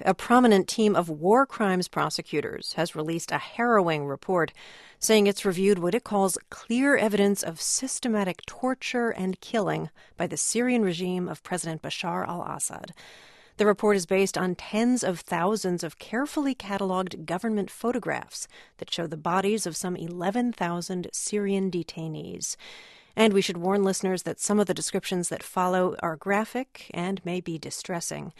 a prominent team of war crimes prosecutors has released a harrowing report saying it's reviewed what it calls clear evidence of systematic torture and killing by the Syrian regime of President Bashar al-Assad. The report is based on tens of thousands of carefully catalogued government photographs that show the bodies of some 11,000 Syrian detainees. And we should warn listeners that some of the descriptions that follow are graphic and may be distressing.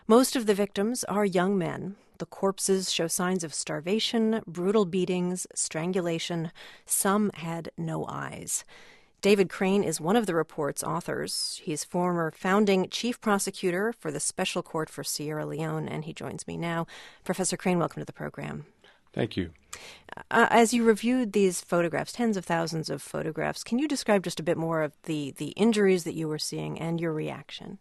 Most of the victims are young men. The corpses show signs of starvation, brutal beatings, strangulation. Some had no eyes. David Crane is one of the report's authors. He's former founding chief prosecutor for the Special Court for Sierra Leone, and he joins me now. Professor Crane, welcome to the program. Thank you. As you reviewed these photographs, tens of thousands of photographs, can you describe just a bit more of the injuries that you were seeing and your reaction?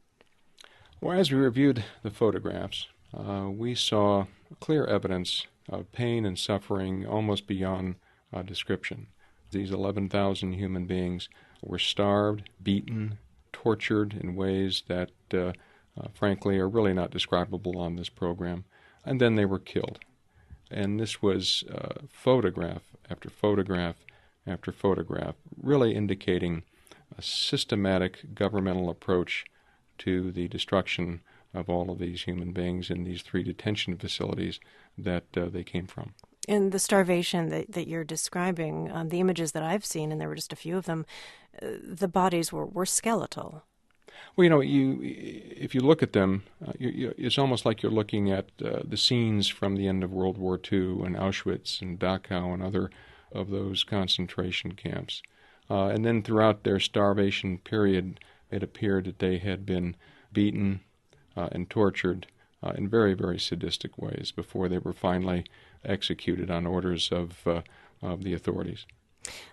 Well, as we reviewed the photographs, we saw clear evidence of pain and suffering almost beyond description. These 11,000 human beings were starved, beaten, tortured in ways that, frankly, are really not describable on this program, and then they were killed. And this was photograph after photograph after photograph, really indicating a systematic governmental approach to the destruction of all of these human beings in these 3 detention facilities that they came from. In the starvation that you're describing, the images that I've seen, and there were just a few of them, the bodies were skeletal. Well, if you look at them, it's almost like you're looking at the scenes from the end of World War II and Auschwitz and Dachau and other of those concentration camps. And then throughout their starvation period, it appeared that they had been beaten and tortured in very, very sadistic ways before they were finally executed on orders of the authorities.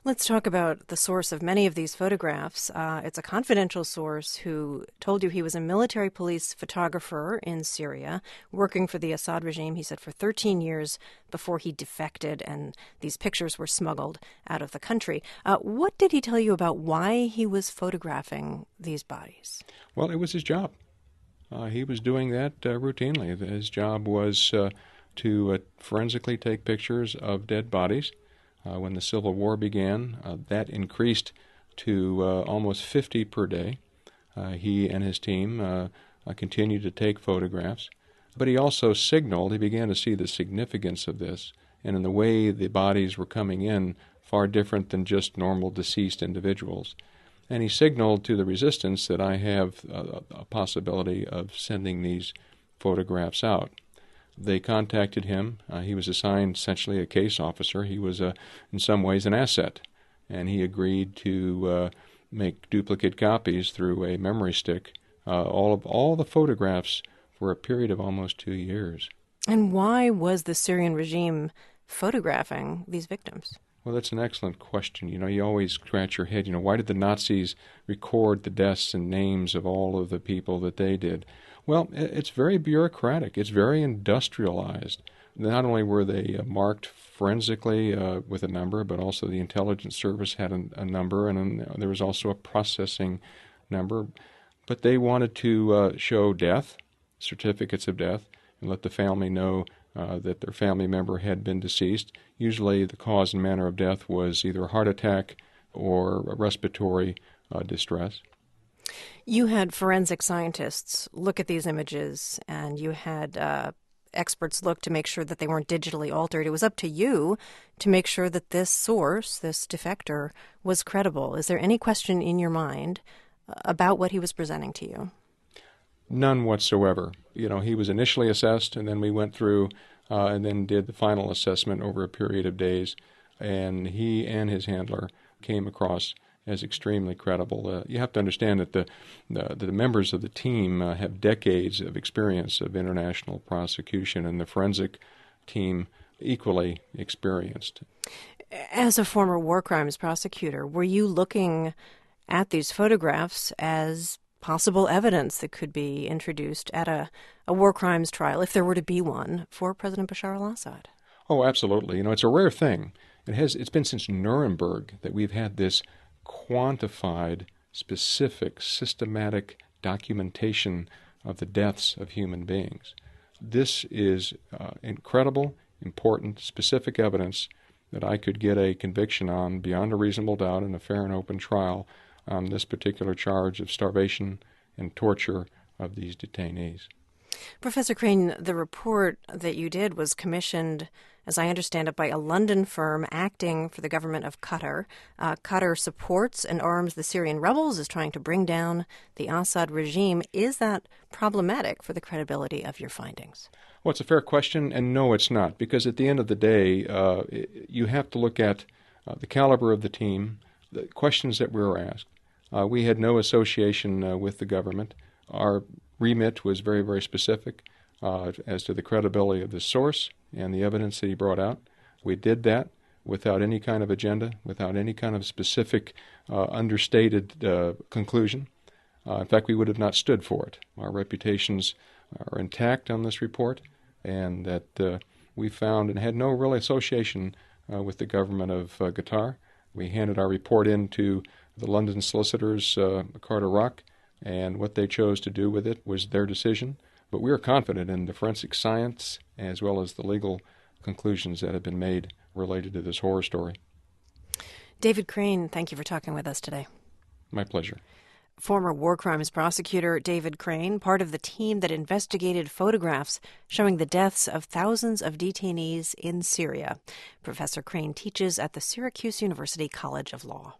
Let's talk about the source of many of these photographs. It's a confidential source who told you he was a military police photographer in Syria, working for the Assad regime, he said, for 13 years before he defected and these pictures were smuggled out of the country. What did he tell you about why he was photographing these bodies? Well, it was his job. He was doing that routinely. His job was to forensically take pictures of dead bodies. When the Civil War began, that increased to almost 50 per day. He and his team continued to take photographs. But he also signaled, he began to see the significance of this, and in the way the bodies were coming in, far different than just normal deceased individuals. And he signaled to the resistance that I have a possibility of sending these photographs out. They contacted him. He was assigned essentially a case officer. He was, in some ways, an asset, and he agreed to make duplicate copies through a memory stick, all the photographs for a period of almost 2 years. And why was the Syrian regime photographing these victims? Well, that's an excellent question. You always scratch your head. Why did the Nazis record the deaths and names of all of the people that they did? Well, it's very bureaucratic. It's very industrialized. Not only were they marked forensically with a number, but also the intelligence service had a number, and there was also a processing number. But they wanted to show death, certificates of death, and let the family know that their family member had been deceased. Usually the cause and manner of death was either a heart attack or a respiratory distress. You had forensic scientists look at these images, and you had experts look to make sure that they weren't digitally altered. It was up to you to make sure that this source, this defector, was credible. Is there any question in your mind about what he was presenting to you? None whatsoever. He was initially assessed, and then we went through and then did the final assessment over a period of days, and he and his handler came across as extremely credible. You have to understand that the members of the team have decades of experience of international prosecution, and the forensic team equally experienced. As a former war crimes prosecutor, were you looking at these photographs as possible evidence that could be introduced at a war crimes trial, if there were to be one, for President Bashar al-Assad? Oh, absolutely. It's a rare thing. It's been since Nuremberg that we've had this quantified, specific, systematic documentation of the deaths of human beings. This is incredible, important, specific evidence that I could get a conviction on beyond a reasonable doubt in a fair and open trial on this particular charge of starvation and torture of these detainees. Professor Crane, the report that you did was commissioned, as I understand it, by a London firm acting for the government of Qatar. Qatar supports and arms the Syrian rebels, is trying to bring down the Assad regime. Is that problematic for the credibility of your findings? Well, it's a fair question, and no, it's not, because at the end of the day, you have to look at the caliber of the team, the questions that we were asked. We had no association with the government. Our remit was very, very specific as to the credibility of the source and the evidence that he brought out. We did that without any kind of agenda, without any kind of specific understated conclusion. In fact, we would have not stood for it. Our reputations are intact on this report, and that we found and had no real association with the government of Qatar. We handed our report in to the London solicitors, Carter Rock, and what they chose to do with it was their decision. But we are confident in the forensic science as well as the legal conclusions that have been made related to this horror story. David Crane, thank you for talking with us today. My pleasure. Former war crimes prosecutor David Crane, part of the team that investigated photographs showing the deaths of thousands of detainees in Syria. Professor Crane teaches at the Syracuse University College of Law.